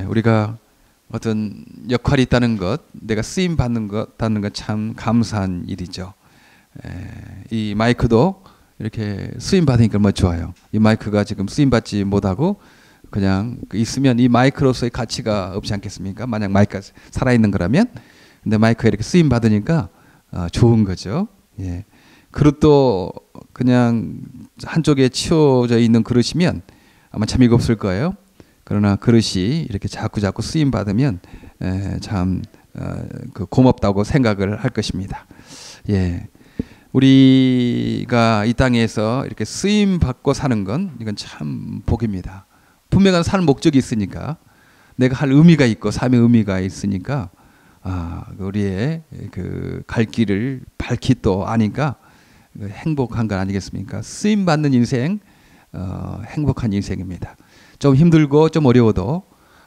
우리가 어떤 역할이 있다는 것, 내가 쓰임 받는 것 참 감사한 일이죠. 이 마이크도 이렇게 쓰임 받으니까 얼마나 좋아요. 이 마이크가 지금 쓰임 받지 못하고 그냥 있으면 이 마이크로서의 가치가 없지 않겠습니까? 만약 마이크가 살아있는 거라면. 근데 마이크가 이렇게 쓰임 받으니까 좋은 거죠. 예. 그릇도 그냥 한쪽에 치워져 있는 그릇이면 아마 재미가 없을 거예요. 그러나 그릇이 이렇게 자꾸 쓰임 받으면 참 고맙다고 생각을 할 것입니다. 예. 우리가 이 땅에서 이렇게 쓰임 받고 사는 건 이건 참 복입니다. 분명한 살 목적이 있으니까, 내가 할 의미가 있고 삶의 의미가 있으니까 우리의 그 갈 길을 밝히 또 아니까 행복한 건 아니겠습니까? 쓰임 받는 인생, 행복한 인생입니다. 좀 힘들고 좀 어려워도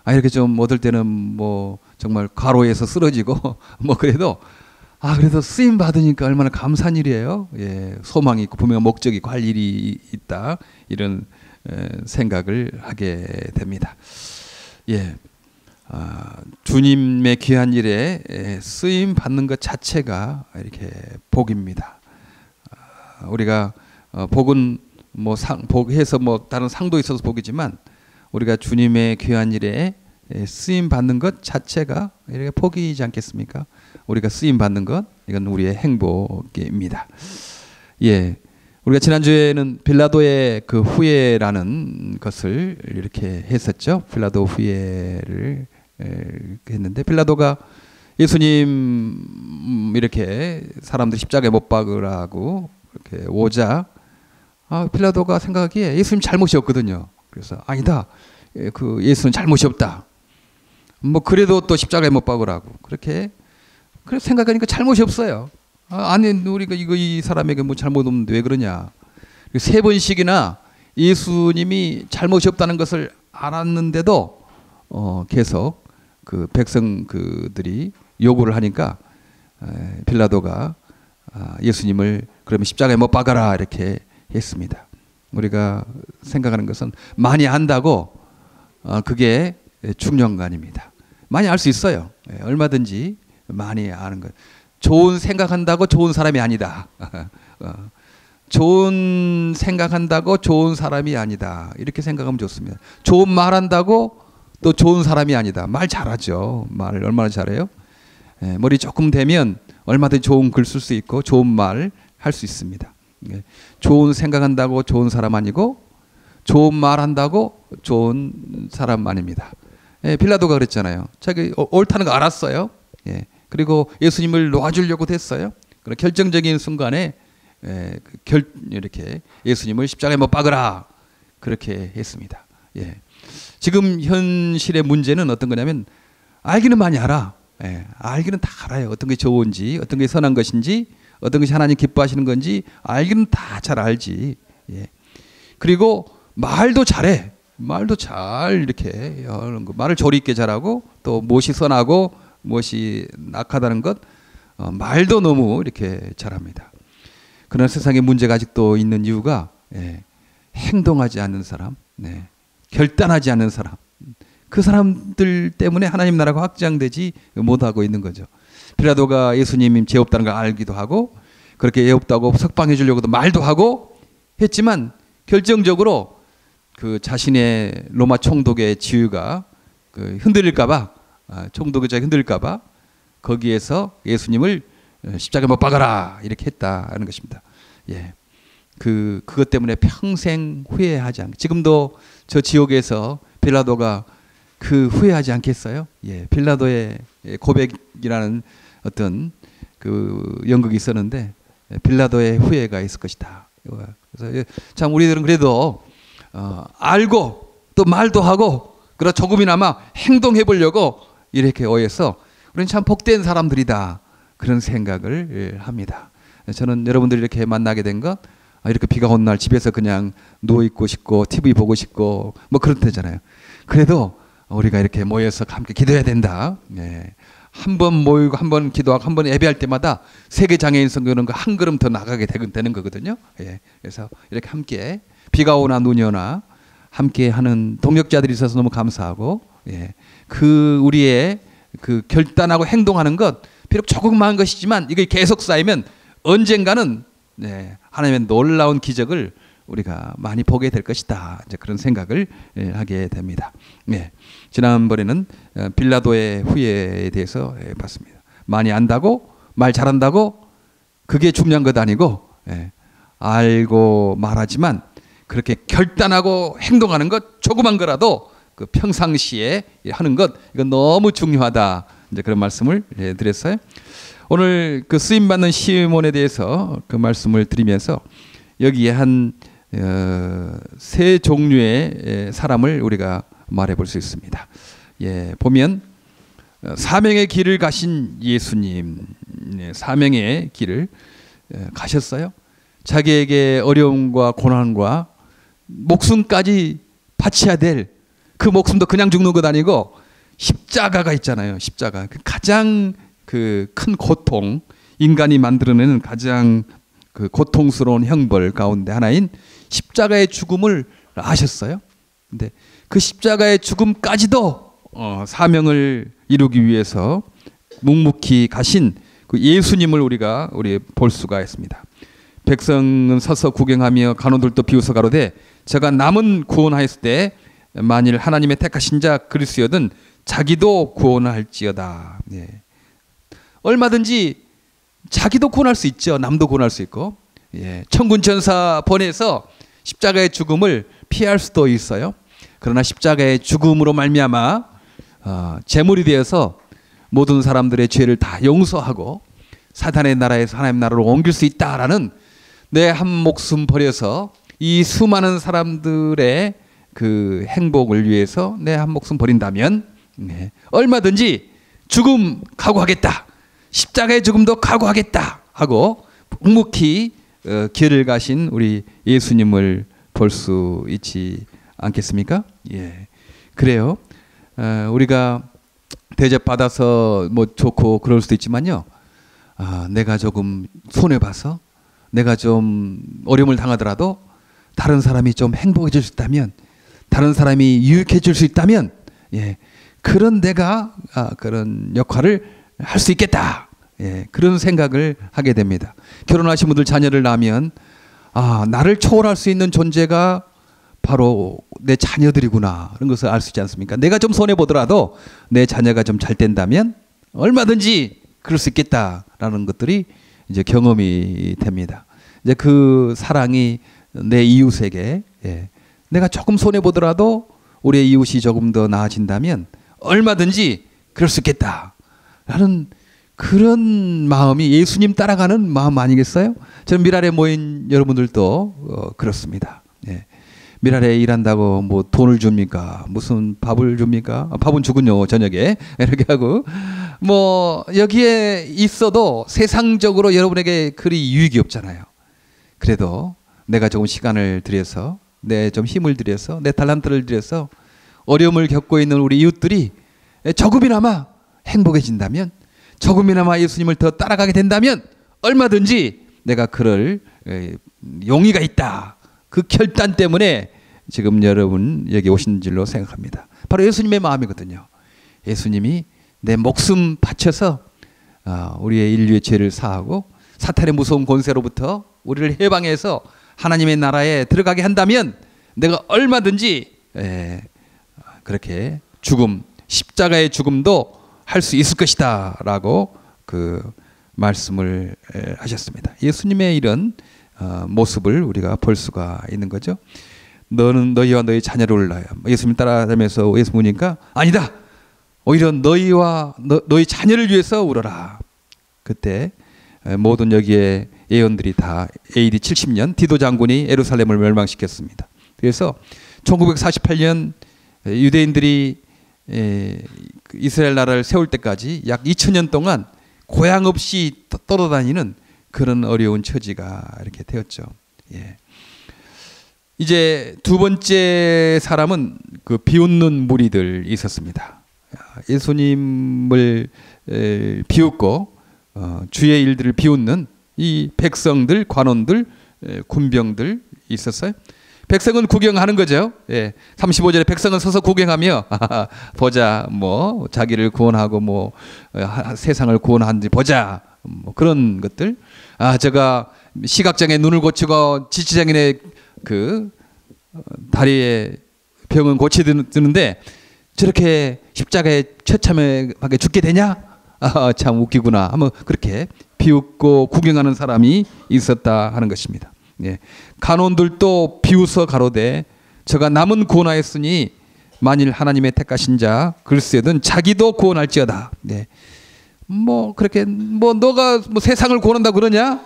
이렇게 좀 어떨 때는 뭐 정말 과로해서 쓰러지고 뭐 그래도 그래도 쓰임 받으니까 얼마나 감사한 일이에요. 예, 소망이 있고 분명한 목적이 있고 할 일이 있다, 이런 생각을 하게 됩니다. 예, 주님의 귀한 일에 쓰임 받는 것 자체가 이렇게 복입니다. 우리가 복은 뭐 복해서 뭐 다른 상도 있어서 복이지만, 우리가 주님의 귀한 일에 쓰임 받는 것 자체가 이렇게 복이지 않겠습니까? 우리가 쓰임 받는 것, 이건 우리의 행복입니다. 예, 우리가 지난주에는 빌라도의 그 후회라는 것을 이렇게 했었죠. 빌라도 후회를 했는데, 빌라도가 예수님 이렇게 사람들이 십자가에 못 박으라고 이렇게 오자 빌라도가 생각하기에 예수님 잘못이 없거든요. 그래서 아니다, 그 예수는 잘못이 없다, 뭐 그래도 또 십자가에 못 박으라고 그렇게 생각하니까 잘못이 없어요. 아니 우리가 이 사람에게 뭐 잘못 없는데 왜 그러냐. 세 번씩이나 예수님이 잘못이 없다는 것을 알았는데도 계속 그 백성 그들이 요구를 하니까 빌라도가 예수님을 그러면 십자가에 못 박아라 이렇게 했습니다. 우리가 생각하는 것은 많이 안다고 그게 중요한 거 아닙니다. 많이 알 수 있어요. 얼마든지 많이 아는 것. 좋은 생각한다고 좋은 사람이 아니다. 좋은 생각한다고 좋은 사람이 아니다. 이렇게 생각하면 좋습니다. 좋은 말한다고 또 좋은 사람이 아니다. 말 잘하죠. 말 얼마나 잘해요? 머리 조금 되면 얼마든지 좋은 글 쓸 수 있고 좋은 말 할 수 있습니다. 좋은 생각한다고 좋은 사람 아니고 좋은 말 한다고 좋은 사람 아닙니다. 빌라도가 그랬잖아요. 자기 옳다는 거 알았어요. 그리고 예수님을 놓아주려고 했어요. 그런 결정적인 순간에 이렇게 예수님을 십자가에 못 박으라 그렇게 했습니다. 지금 현실의 문제는 어떤 거냐면, 알기는 많이 알아. 알기는 다 알아요. 어떤 게 좋은지, 어떤 게 선한 것인지, 어떤 것이 하나님 기뻐하시는 건지 알기는 다 잘 알지. 그리고 말도 잘해. 말도 잘 이렇게 말을 조리 있게 잘하고, 또 무엇이 선하고 무엇이 악하다는 것, 말도 너무 이렇게 잘합니다. 그러나 세상에 문제가 아직도 있는 이유가 행동하지 않는 사람, 결단하지 않는 사람, 그 사람들 때문에 하나님 나라가 확장되지 못하고 있는 거죠. 빌라도가 예수님이 죄 없다는 걸 알기도 하고, 그렇게 죄 없다고 석방해 주려고도 말도 하고 했지만, 결정적으로 그 자신의 로마 총독의 지위가 흔들릴까봐, 총독의 자가 흔들릴까봐 거기에서 예수님을 십자가에 못 박아라 이렇게 했다는 것입니다. 그것 때문에 평생 후회하지 않게, 지금도 저 지옥에서 빌라도가 후회하지 않겠어요? 빌라도의 고백이라는 어떤 그 연극이 있었는데, 빌라도의 후회가 있을 것이다. 그래서 참 우리들은 그래도 알고 또 말도 하고, 그러나 조금이나마 행동해 보려고 이렇게 오해서 우리는 참 복된 사람들이다, 그런 생각을 합니다. 저는 여러분들이 이렇게 만나게 된 것, 이렇게 비가 온 날 집에서 그냥 누워 있고 싶고 TV 보고 싶고 뭐 그렇다잖아요. 그래도 우리가 이렇게 모여서 함께 기도해야 된다. 한 번 모이고 한 번 기도하고 한 번 예배할 때마다 세계 장애인 선교는 한 걸음 더 나가게 되는 거거든요. 그래서 이렇게 함께 비가 오나 눈이 오나 함께 하는 동역자들이 있어서 너무 감사하고, 예. 그 우리의 그 결단하고 행동하는 것 비록 조금만 것이지만 이게 계속 쌓이면 언젠가는 하나님의 놀라운 기적을 우리가 많이 보게 될 것이다. 이제 그런 생각을 하게 됩니다. 지난번에는 빌라도의 후예에 대해서 봤습니다. 많이 안다고 말 잘한다고 그게 중요한 것 아니고 알고 말하지만 그렇게 결단하고 행동하는 것 조그만 거라도 그 평상시에 하는 것 이건 너무 중요하다. 이제 그런 말씀을 드렸어요. 오늘 그 쓰임 받는 시몬에 대해서 그 말씀을 드리면서 여기에 한 세 종류의 사람을 우리가 말해 볼 수 있습니다. 보면 사명의 길을 가신 예수님, 사명의 길을 가셨어요. 자기에게 어려움과 고난과 목숨까지 바쳐야 될 그 목숨도 그냥 죽는 것 아니고 십자가가 있잖아요. 십자가 가장 그 큰 고통, 인간이 만들어내는 가장 그 고통스러운 형벌 가운데 하나인 십자가의 죽음을 아셨어요. 근데 그 십자가의 죽음까지도 사명을 이루기 위해서 묵묵히 가신 그 예수님을 우리가 볼 수가 있습니다. 백성은 서서 구경하며 간호들도 비웃어 가로되 제가 남은 구원하였을 때 만일 하나님의 택하신 자 그리스도여든 자기도 구원할지어다. 얼마든지 자기도 구원할 수 있죠. 남도 구원할 수 있고 천군 천사 보내서 십자가의 죽음을 피할 수도 있어요. 그러나 십자가의 죽음으로 말미암아 제물이 되어서 모든 사람들의 죄를 다 용서하고 사탄의 나라에서 하나님 나라로 옮길 수 있다라는 내 한 목숨 버려서 이 수많은 사람들의 그 행복을 위해서 내 한 목숨 버린다면 얼마든지 죽음 각오하겠다. 십자가의 죽음도 각오하겠다 하고 묵묵히 길을 가신 우리 예수님을 볼 수 있지 않겠습니까? 그래요. 우리가 대접받아서 뭐 좋고 그럴 수도 있지만요. 내가 조금 손해봐서 내가 좀 어려움을 당하더라도 다른 사람이 좀 행복해질 수 있다면 다른 사람이 유익해질 수 있다면 그런 내가 그런 역할을 할 수 있겠다. 그런 생각을 하게 됩니다. 결혼하신 분들 자녀를 낳으면 나를 초월할 수 있는 존재가 바로 내 자녀들이구나 그런 것을 알 수 있지 않습니까? 내가 좀 손해보더라도 내 자녀가 좀 잘 된다면 얼마든지 그럴 수 있겠다라는 것들이 이제 경험이 됩니다. 이제 그 사랑이 내 이웃에게 내가 조금 손해보더라도 우리의 이웃이 조금 더 나아진다면 얼마든지 그럴 수 있겠다라는 그런 마음이 예수님 따라가는 마음 아니겠어요? 저는 미랄에 모인 여러분들도 그렇습니다. 미랄에 일한다고 뭐 돈을 줍니까? 무슨 밥을 줍니까? 밥은 주군요 저녁에 이렇게 하고 뭐 여기에 있어도 세상적으로 여러분에게 그리 유익이 없잖아요. 그래도 내가 조금 시간을 들여서 내 좀 힘을 들여서 내 달란트를 들여서 어려움을 겪고 있는 우리 이웃들이 조금이나마 행복해진다면 조금이나마 예수님을 더 따라가게 된다면 얼마든지 내가 그럴 용의가 있다. 그 결단 때문에 지금 여러분 여기 오신 줄로 생각합니다. 바로 예수님의 마음이거든요. 예수님이 내 목숨 바쳐서 우리의 인류의 죄를 사하고 사탄의 무서운 권세로부터 우리를 해방해서 하나님의 나라에 들어가게 한다면 내가 얼마든지 그렇게 죽음, 십자가의 죽음도 할 수 있을 것이다 라고 그 말씀을 하셨습니다. 예수님의 이런 모습을 우리가 볼 수가 있는 거죠. 너는 너희와 너희 자녀를 울라요. 예수님 따라다니면서 예수 보니까 아니다. 오히려 너희와 너희 자녀를 위해서 울어라. 그때 모든 여기에 예언들이 다 AD 70년 디도 장군이 예루살렘을 멸망시켰습니다. 그래서 1948년 유대인들이 이스라엘 나라를 세울 때까지 약 2000년 동안 고향 없이 떠돌아다니는 그런 어려운 처지가 이렇게 되었죠. 이제 두 번째 사람은 그 비웃는 무리들 있었습니다. 예수님을 비웃고 주의 일들을 비웃는 이 백성들, 관원들, 군병들 있었어요. 백성은 구경하는 거죠. 예. 35절에 백성은 서서 구경하며 보자 뭐 자기를 구원하고 뭐 세상을 구원하는지 보자 뭐 그런 것들. 제가 시각장애 눈을 고치고 지체장애의 그 다리에 병은 고치드는데 저렇게 십자가에 처참하게 죽게 되냐? 참 웃기구나. 한번 그렇게 비웃고 구경하는 사람이 있었다 하는 것입니다. 예. 간원들도 비웃어 가로되 저가 남은 구원하였으니 만일 하나님의 택하신 자 글쎄든 자기도 구원할지어다. 네. 뭐 그렇게 뭐 너가 뭐 세상을 구원한다 그러냐?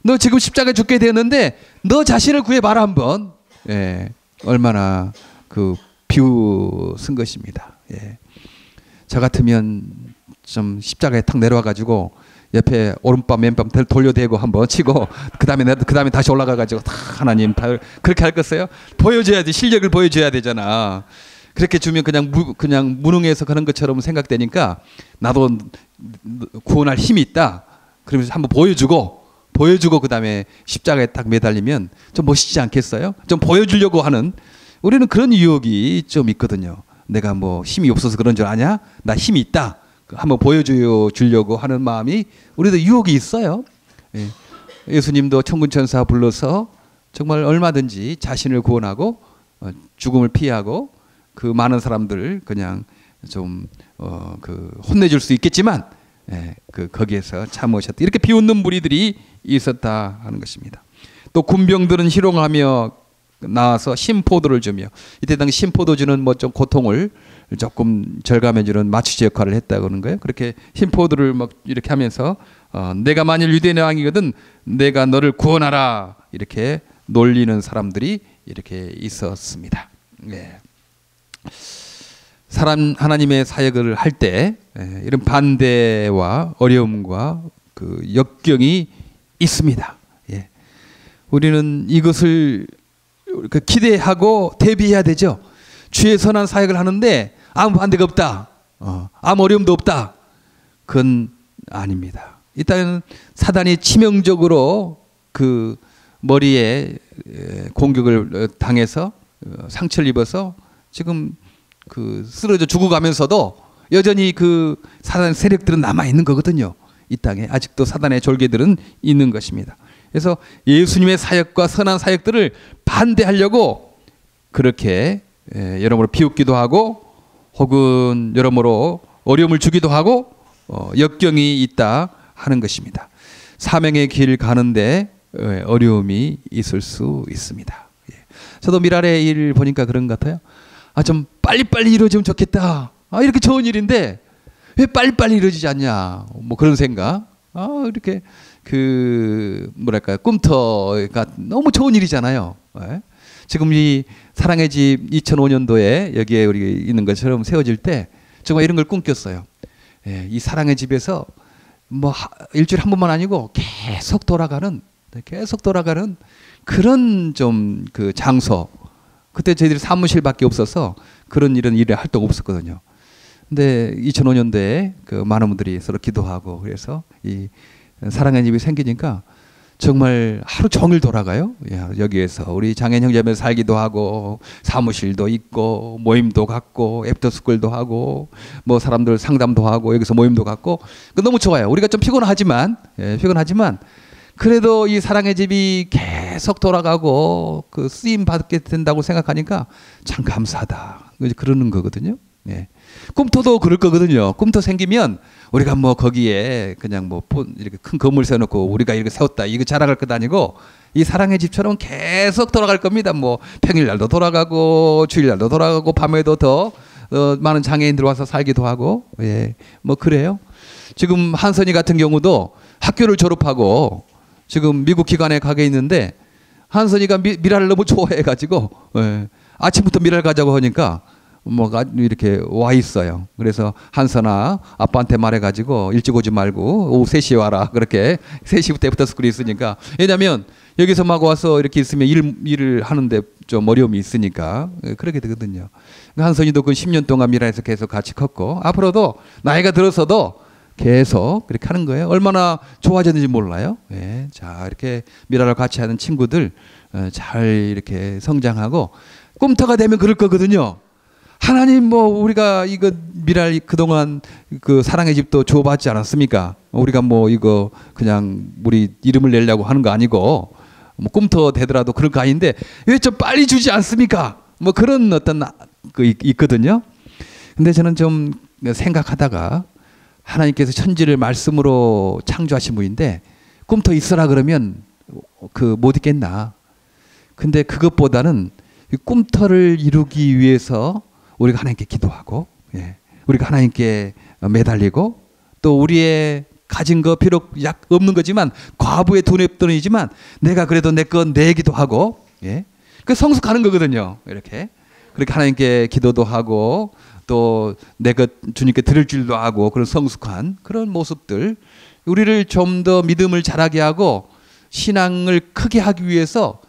너 지금 십자가에 죽게 되었는데 너 자신을 구해봐라 한번. 예. 얼마나 그 비웃은 것입니다. 예. 저 같으면 좀 십자가에 탁 내려와 가지고 옆에 오른밤 왼밤 돌려대고 한번 치고 그다음에 다시 올라가 가지고 하나님 그렇게 할 것어요? 보여줘야지. 실력을 보여줘야 되잖아. 그렇게 주면 그냥 무능해서 그런 것처럼 생각되니까 나도 구원할 힘이 있다. 그러면서 한번 보여주고 그다음에 십자가에 딱 매달리면 좀 멋있지 않겠어요? 좀 보여주려고 하는 우리는 그런 유혹이 좀 있거든요. 내가 뭐 힘이 없어서 그런 줄 아냐? 나 힘이 있다. 한번 보여주려고 하는 마음이 우리도 유혹이 있어요. 예. 예수님도 천군천사 불러서 정말 얼마든지 자신을 구원하고 죽음을 피하고 그 많은 사람들 그냥 좀 혼내줄 수 있겠지만 거기에서 참으셨다. 이렇게 비웃는 무리들이 있었다 하는 것입니다. 또 군병들은 희롱하며 나와서 신포도를 주며 이때 당시 신포도 주는 뭐 좀 고통을 조금 절감해주는 마취제 역할을 했다고 하는 거예요. 그렇게 신포도를 막 이렇게 하면서 내가 만일 유대인 왕이거든 내가 너를 구원하라 이렇게 놀리는 사람들이 이렇게 있었습니다. 예. 하나님의 사역을 할 때 이런 반대와 어려움과 그 역경이 있습니다. 예. 우리는 이것을 기대하고 대비해야 되죠. 주의 선한 사역을 하는데 아무 반대가 없다. 아무 어려움도 없다. 그건 아닙니다. 일단 사단이 치명적으로 그 머리에 공격을 당해서 상처를 입어서 지금 그 쓰러져 죽어가면서도 여전히 그 사단 세력들은 남아 있는 거거든요. 이 땅에 아직도 사단의 졸개들은 있는 것입니다. 그래서 예수님의 사역과 선한 사역들을 반대하려고 그렇게 여러모로 비웃기도 하고 혹은 여러모로 어려움을 주기도 하고 역경이 있다 하는 것입니다. 사명의 길 가는데 어려움이 있을 수 있습니다. 저도 미랄의 일 보니까 그런 것 같아요. 좀 빨리빨리 이루어지면 좋겠다. 이렇게 좋은 일인데 왜 빨리빨리 이루어지지 않냐. 뭐 그런 생각. 이렇게 뭐랄까요. 꿈터가 너무 좋은 일이잖아요. 지금 이 사랑의 집 2005년도에 여기에 우리 있는 것처럼 세워질 때 정말 이런 걸 꿈꿨어요. 이 사랑의 집에서 뭐 일주일에 한 번만 아니고 계속 돌아가는 그런 좀 그 장소. 그때 저희들이 사무실밖에 없어서 그런 일을 할 데가 없었거든요. 근데 2005년도에 그 많은 분들이 서로 기도하고 그래서 이 사랑의 집이 생기니까 정말 하루 종일 돌아가요. 여기에서 우리 장애인 형제면 살기도 하고 사무실도 있고 모임도 갖고 애프터스쿨도 하고 뭐 사람들 상담도 하고 여기서 모임도 갖고 너무 좋아요. 우리가 좀 피곤하지만 그래도 이 사랑의 집이 계속 돌아가고 그 쓰임 받게 된다고 생각하니까 참 감사하다. 그러는 거거든요. 꿈터도 그럴 거거든요. 꿈터 생기면 우리가 뭐 거기에 그냥 뭐 이렇게 큰 건물 세워놓고 우리가 이렇게 세웠다 이거 자랑할 것 아니고 이 사랑의 집처럼 계속 돌아갈 겁니다. 뭐 평일날도 돌아가고 주일날도 돌아가고 밤에도 더 많은 장애인들 와서 살기도 하고 뭐 그래요. 지금 한선이 같은 경우도 학교를 졸업하고 지금 미국 기관에 가게 있는데 한선이가 미랄을 너무 좋아해가지고 아침부터 미랄 가자고 하니까 뭐 이렇게 와 있어요. 그래서 한선아 아빠한테 말해가지고 일찍 오지 말고 오후 3시에 와라. 그렇게 3시부터 애프터스쿨이 있으니까 왜냐면 여기서 막 와서 이렇게 있으면 일을 하는데 좀 어려움이 있으니까 그렇게 되거든요. 한선이도 그 10년 동안 미랄에서 계속 같이 컸고 앞으로도 나이가 들어서도 계속 그렇게 하는 거예요. 얼마나 좋아졌는지 몰라요. 자 이렇게 미라를 같이 하는 친구들 잘 이렇게 성장하고 꿈터가 되면 그럴 거거든요. 하나님 뭐 우리가 이거 미랄 그동안 그 사랑의 집도 주어받지 않았습니까? 우리가 뭐 이거 그냥 우리 이름을 내려고 하는 거 아니고 뭐 꿈터 되더라도 그럴 거 아닌데 왜 좀 빨리 주지 않습니까? 뭐 그런 어떤 그 있거든요. 근데 저는 좀 생각하다가 하나님께서 천지를 말씀으로 창조하신 분인데 꿈터 있어라 그러면 그 못 있겠나. 근데 그것보다는 꿈터를 이루기 위해서 우리가 하나님께 기도하고, 예, 우리가 하나님께 매달리고, 또 우리의 가진 거 비록 약 없는 거지만 과부의 돈이지만 내가 그래도 내 건 내기도 하고, 예, 그 성숙하는 거거든요. 이렇게 그렇게 하나님께 기도도 하고 또 내 것 주님께 드릴 줄도 하고 그런 성숙한 그런 모습들 우리를 좀 더 믿음을 자라게 하고 신앙을 크게 하기 위해서,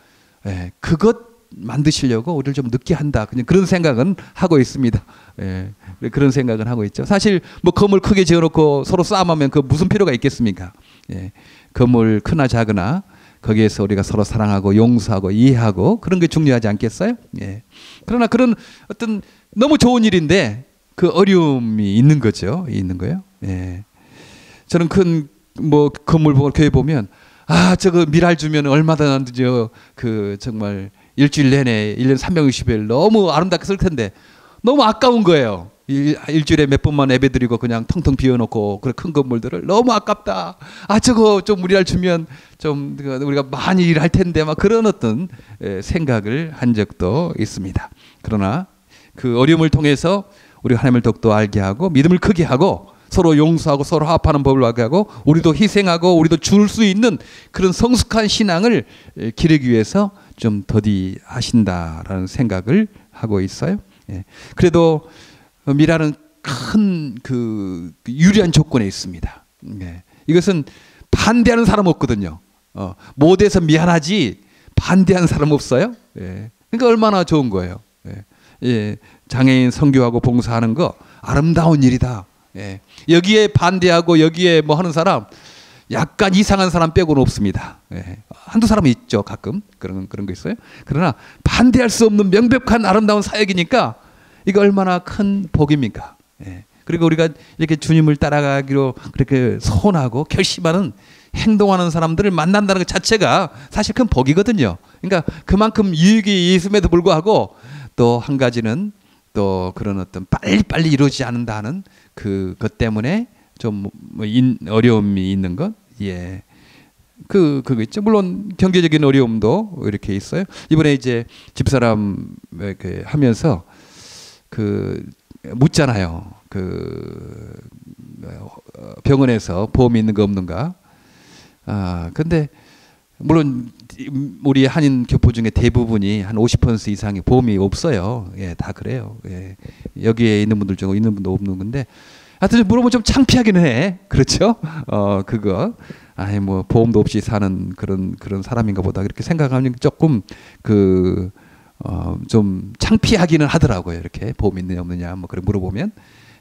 예, 그것 만드시려고 우리를 좀 늦게 한다. 그냥 그런 생각은 하고 있습니다. 예, 그런 생각은 하고 있죠. 사실 뭐 건물 크게 지어놓고 서로 싸움하면 그 무슨 필요가 있겠습니까? 예, 건물 크나 작으나 거기에서 우리가 서로 사랑하고 용서하고 이해하고 그런 게 중요하지 않겠어요? 예. 그러나 그런 어떤 너무 좋은 일인데 그 어려움이 있는 거죠. 있는 거예요. 예. 저는 큰 뭐 건물 보고 교회 보면 아 저거 미랄 주면 얼마나 그 정말 일주일 내내 1년 360일 너무 아름답게 쓸 텐데 너무 아까운 거예요. 일주일에 몇 번만 예배드리고 그냥 텅텅 비워놓고 그런 큰 건물들을 너무 아깝다. 아 저거 좀 우리를 주면 좀 우리가 많이 일할 텐데 막 그런 어떤 생각을 한 적도 있습니다. 그러나 그 어려움을 통해서 우리가 하나님을 더욱더 알게 하고 믿음을 크게 하고 서로 용서하고 서로 화합하는 법을 알게 하고 우리도 희생하고 우리도 줄 수 있는 그런 성숙한 신앙을 기르기 위해서 좀 더디 하신다라는 생각을 하고 있어요. 예. 그래도 미랄은 큰 그 유리한 조건에 있습니다. 예. 이것은 반대하는 사람 없거든요. 못해서 미안하지 반대하는 사람 없어요. 예. 그러니까 얼마나 좋은 거예요. 예. 예. 장애인 선교하고 봉사하는 거 아름다운 일이다. 예. 여기에 반대하고 여기에 뭐 하는 사람 약간 이상한 사람 빼고는 없습니다. 예. 한두 사람은 있죠. 가끔 그런 거 있어요. 그러나 반대할 수 없는 명백한 아름다운 사역이니까 이거 얼마나 큰 복입니까? 예. 그리고 우리가 이렇게 주님을 따라가기로 그렇게 소원하고 결심하는 행동하는 사람들을 만난다는 것 자체가 사실 큰 복이거든요. 그러니까 그만큼 유익이 있음에도 불구하고 또 한 가지는 또 그런 어떤 빨리빨리 이루어지지 않는다는 그것 때문에 좀 어려움이 있는 것, 예, 그거 있죠. 물론 경제적인 어려움도 이렇게 있어요. 이번에 이제 집사람 이렇게 하면서 그 묻잖아요. 그 병원에서 보험이 있는 거 없는가. 근데 물론 우리 한인 교포 중에 대부분이 한 50% 이상이 보험이 없어요. 예, 다 그래요. 예. 여기에 있는 분들 중에 있는 분도 없는 건데, 하여튼 물어보면 좀 창피하기는 해. 그렇죠? 그거. 아이, 뭐, 보험도 없이 사는 그런 사람인가 보다. 이렇게 생각하면 조금 좀 창피하기는 하더라고요. 이렇게 보험 있느냐 없느냐 뭐 그래 물어보면.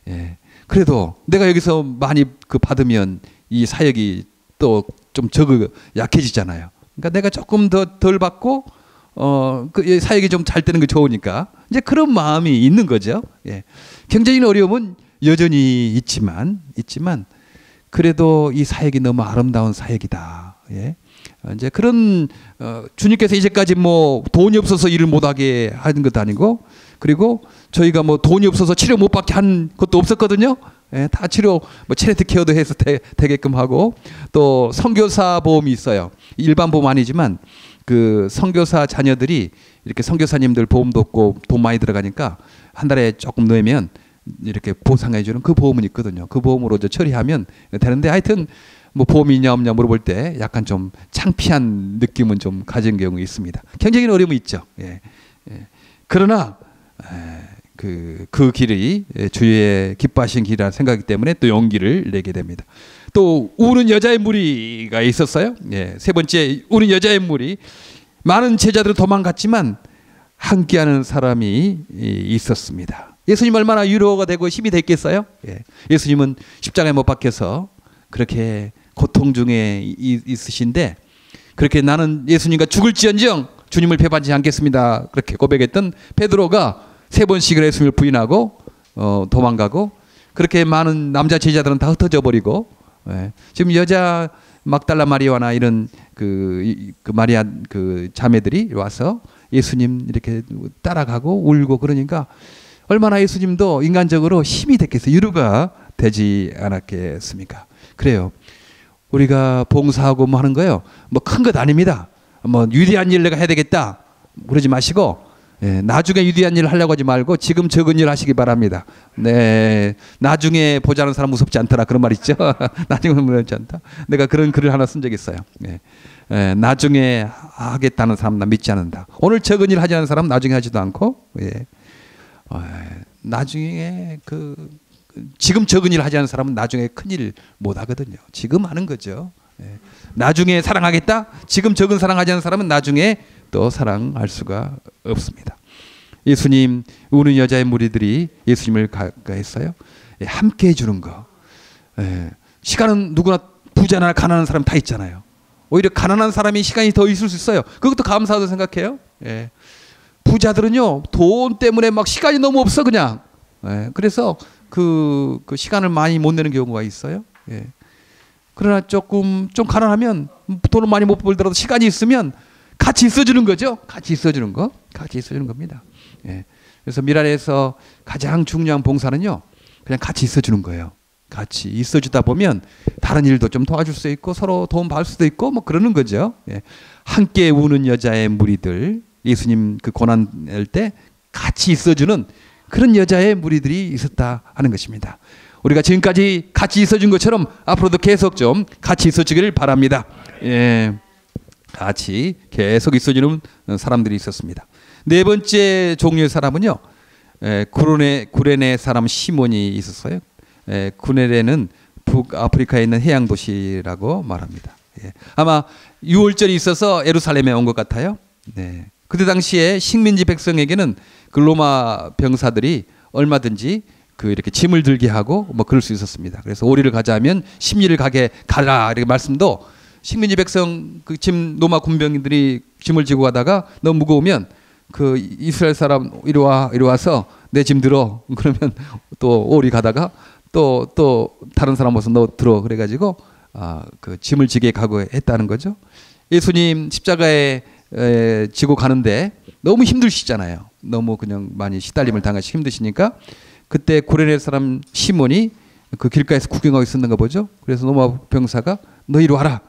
예. 그래도 내가 여기서 많이 받으면 이 사역이 또 좀 약해지잖아요. 그러니까 내가 조금 덜 받고 그 사역이 좀 잘 되는 게 좋으니까 이제 그런 마음이 있는 거죠. 예. 경제적인 어려움은 여전히 있지만 그래도 이 사역이 너무 아름다운 사역이다. 예. 이제 그런 주님께서 이제까지 뭐 돈이 없어서 일을 못하게 하는 것도 아니고, 그리고 저희가 뭐 돈이 없어서 치료 못 받게 한 것도 없었거든요. 예, 다 치료 뭐 체리티 케어도 해서 되게끔 하고, 또 선교사 보험이 있어요. 일반 보험 아니지만 그 선교사 자녀들이 이렇게 선교사님들 보험도 없고 돈 많이 들어가니까 한 달에 조금 넣으면 이렇게 보상해 주는 그 보험은 있거든요. 그 보험으로 이제 처리하면 되는데, 하여튼 뭐 보험이 있냐 없냐 물어볼 때 약간 좀 창피한 느낌은 좀 가진 경우 있습니다. 경제적인 어려움이 있죠. 예. 예. 그러나 그 길이 주의 기뻐하신 길이라 생각하기 때문에 또 용기를 내게 됩니다. 또 우는 여자의 무리가 있었어요. 예. 세 번째, 우는 여자의 무리. 많은 제자들은 도망갔지만 함께하는 사람이 있었습니다. 예수님 얼마나 위로가 되고 힘이 됐겠어요? 예. 예수님은 십자가에 못 박혀서 그렇게 고통 중에 있으신데, 그렇게 나는 예수님과 죽을지언정 주님을 배반하지 않겠습니다. 그렇게 고백했던 베드로가 3번씩을 예수님을 부인하고 도망가고, 그렇게 많은 남자 제자들은 다 흩어져 버리고, 지금 여자 막달라 마리아나 이런 그 마리아 그 자매들이 와서 예수님 이렇게 따라가고 울고 그러니까 얼마나 예수님도 인간적으로 힘이 됐겠어요. 위로가 되지 않았겠습니까? 그래요. 우리가 봉사하고 뭐 하는 거요. 뭐 큰 것 아닙니다. 뭐 위대한 일 내가 해야 되겠다 그러지 마시고, 나중에 위대한 일을 하려고 하지 말고 지금 적은 일 하시기 바랍니다. 네, 나중에 보자는 사람 무섭지 않더라 그런 말 있죠. 나중에 무섭지 않다. 내가 그런 글을 하나 쓴 적 있어요. 나중에 하겠다는 사람 나 믿지 않는다. 오늘 적은 일 하지 않는 사람 나중에 하지도 않고, 나중에 지금 적은 일 하지 않는 사람은 나중에 큰 일 못 하거든요. 지금 하는 거죠. 나중에 사랑하겠다. 지금 적은 사랑하지 않는 사람은 나중에 또 사랑할 수가 없습니다. 예수님 우는 여자의 무리들이 예수님을 가까이했어요. 함께 해주는 거. 시간은 누구나 부자나 가난한 사람 다 있잖아요. 오히려 가난한 사람이 시간이 더 있을 수 있어요. 그것도 감사하다고 생각해요. 부자들은요 돈 때문에 막 시간이 너무 없어 그냥. 그래서 그 시간을 많이 못 내는 경우가 있어요. 그러나 좀 가난하면 돈을 많이 못 벌더라도 시간이 있으면 같이 있어주는 거죠. 같이 있어주는 거. 같이 있어주는 겁니다. 그래서 미랄에서 가장 중요한 봉사는요 그냥 같이 있어주는 거예요. 같이 있어주다 보면 다른 일도 좀 도와줄 수 있고 서로 도움 받을 수도 있고 뭐 그러는 거죠. 함께 우는 여자의 무리들, 예수님 그 고난할 때 같이 있어주는 그런 여자의 무리들이 있었다 하는 것입니다. 우리가 지금까지 같이 있어준 것처럼 앞으로도 계속 좀 같이 있어주기를 바랍니다. 같이 계속 있어주는 사람들이 있었습니다. 네 번째 종류의 사람은요, 구레네 사람 시몬이 있었어요. 구레네는 북아프리카에 있는 해양 도시라고 말합니다. 아마 유월절이 있어서 예루살렘에 온 것 같아요. 그때 당시에 식민지 백성에게는 그 로마 병사들이 얼마든지 이렇게 짐을 들게 하고 뭐 그럴 수 있었습니다. 그래서 오리를 가자면 10리를 가라 이렇게 말씀도, 식민지 백성 그 로마 군병들이 짐을 지고 가다가 너무 무거우면 그 이스라엘 사람 이리 와서 내 짐 들어. 그러면 또 오리 가다가 또 다른 사람 와서 너 들어. 그래가지고 그 짐을 지게 가고 했다는 거죠. 예수님 십자가에 지고 가는데 너무 힘드시잖아요. 너무 그냥 많이 시달림을 당하시 힘드시니까 그때 구레네 사람 시몬이 그 길가에서 구경하고 있었는가 보죠. 그래서 로마 병사가 너 이리 와라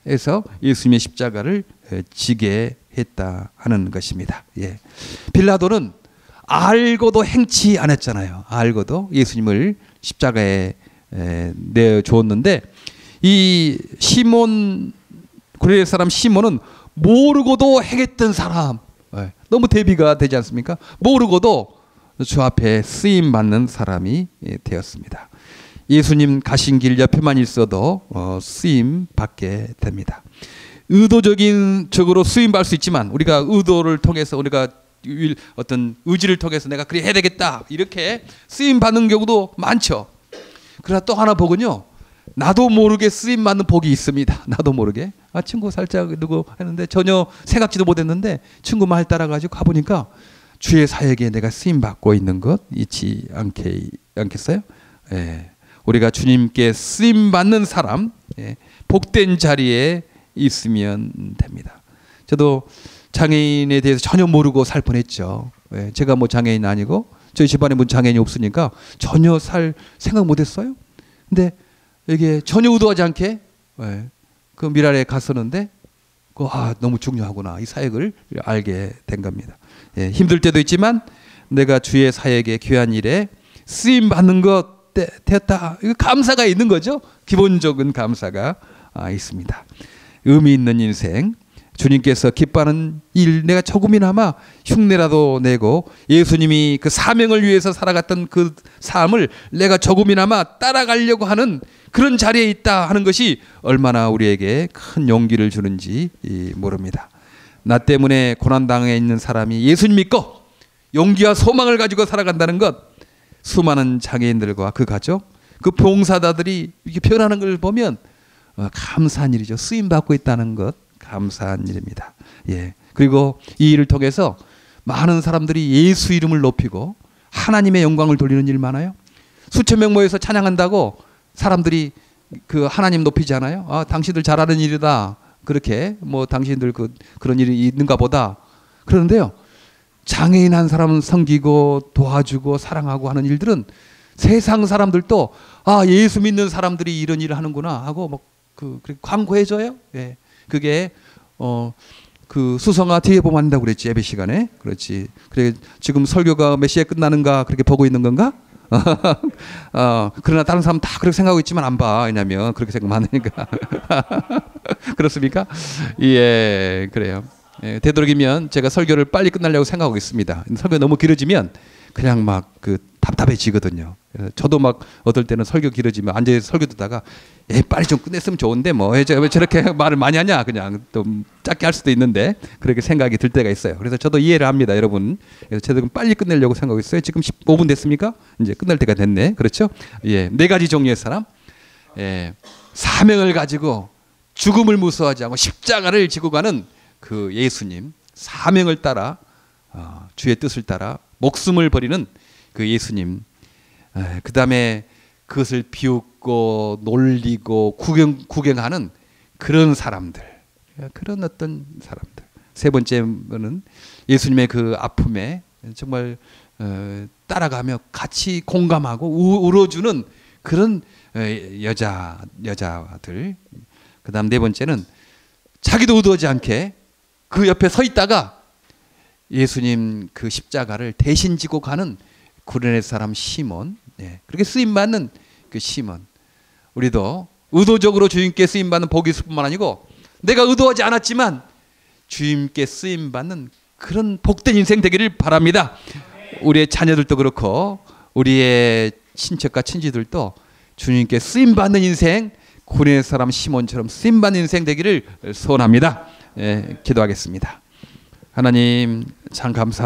해서 예수님의 십자가를 지게 했다 하는 것입니다. 빌라도는 알고도 행치 않았잖아요. 알고도 예수님을 십자가에 내주었는데 이 시몬, 구레네 사람 시몬은 모르고도 행했던 사람. 너무 대비가 되지 않습니까? 모르고도 주 앞에 쓰임 받는 사람이 되었습니다. 예수님 가신 길 옆에만 있어도 쓰임 받게 됩니다. 의도적인 적으로 쓰임 받을 수 있지만 우리가 의도를 통해서 우리가 어떤 의지를 통해서 내가 그래 해야 되겠다 이렇게 쓰임 받는 경우도 많죠. 그러나 또 하나 복은요, 나도 모르게 쓰임 받는 복이 있습니다. 나도 모르게 친구 살짝 누구 했는데 전혀 생각지도 못했는데 친구 말 따라가지고 가보니까 주의 사역에 내가 쓰임 받고 있는 것 잊지 않겠어요? 우리가 주님께 쓰임 받는 사람, 복된 자리에 있으면 됩니다. 저도 장애인에 대해서 전혀 모르고 살 뻔했죠. 제가 뭐 장애인 아니고 저희 집안에 뭐 장애인이 없으니까 전혀 살 생각 못했어요. 근데 이게 전혀 의도하지 않게 그 미랄에 갔었는데 너무 중요하구나 이 사역을 알게 된 겁니다. 힘들 때도 있지만 내가 주의 사역에 귀한 일에 쓰임 받는 것 되었다. 이거 감사가 있는 거죠. 기본적인 감사가 있습니다. 의미 있는 인생, 주님께서 기뻐하는 일, 내가 조금이나마 흉내라도 내고 예수님이 그 사명을 위해서 살아갔던 그 삶을 내가 조금이나마 따라가려고 하는 그런 자리에 있다 하는 것이 얼마나 우리에게 큰 용기를 주는지 모릅니다. 나 때문에 고난당해 있는 사람이 예수님 믿고 용기와 소망을 가지고 살아간다는 것, 수많은 장애인들과 그 가족, 그 봉사자들이 이렇게 변하는 걸 보면 감사한 일이죠. 쓰임받고 있다는 것 감사한 일입니다. 그리고 이 일을 통해서 많은 사람들이 예수 이름을 높이고 하나님의 영광을 돌리는 일 많아요. 수천 명 모여서 찬양한다고 사람들이 그 하나님 높이지 않아요? 아, 당신들 잘하는 일이다. 그렇게 뭐 당신들 그런 일이 있는가 보다. 그러는데요. 장애인 한 사람은 섬기고 도와주고 사랑하고 하는 일들은 세상 사람들도 아, 예수 믿는 사람들이 이런 일을 하는구나 하고 막 광고해줘요. 예. 그게 그 수성아 뒤에 보면 한다고 그랬지, 예배 시간에. 그렇지. 그래 지금 설교가 몇 시에 끝나는가 그렇게 보고 있는 건가? 그러나 다른 사람 다 그렇게 생각하고 있지만 안 봐. 왜냐면 그렇게 생각 많으니까. 그렇습니까? 예, 그래요. 예, 되도록이면 제가 설교를 빨리 끝내려고 생각하고 있습니다. 설교 너무 길어지면 그냥 막 답답해지거든요. 그래서 저도 막 어떨 때는 설교 길어지면 앉아서 설교 듣다가 빨리 좀 끝냈으면 좋은데 뭐 왜 저렇게 말을 많이 하냐, 그냥 좀 짧게 할 수도 있는데 그렇게 생각이 들 때가 있어요. 그래서 저도 이해를 합니다, 여러분. 그래서 저도 빨리 끝내려고 생각하고 있어요. 지금 15분 됐습니까? 이제 끝날 때가 됐네. 그렇죠? 예, 네 가지 종류의 사람. 예, 사명을 가지고 죽음을 무서워하지 않고 십자가를 지고 가는 그 예수님, 사명을 따라 주의 뜻을 따라 목숨을 버리는 그 예수님, 그 다음에 그것을 비웃고 놀리고 구경하는 그런 사람들, 그런 어떤 사람들. 세 번째는 예수님의 그 아픔에 정말 따라가며 같이 공감하고 울어주는 그런 여자들. 그 다음 네 번째는 자기도 의도하지 않게 그 옆에 서 있다가 예수님 그 십자가를 대신 지고 가는 구레네 사람 시몬, 예, 그렇게 쓰임받는 그 시몬. 우리도 의도적으로 주님께 쓰임받는 복이 있을 뿐만 아니고 내가 의도하지 않았지만 주님께 쓰임받는 그런 복된 인생 되기를 바랍니다. 우리의 자녀들도 그렇고 우리의 친척과 친지들도 주님께 쓰임받는 인생, 구레네 사람 시몬처럼 쓰임받는 인생 되기를 소원합니다. 예, 기도하겠습니다. 하나님 참 감사합니다.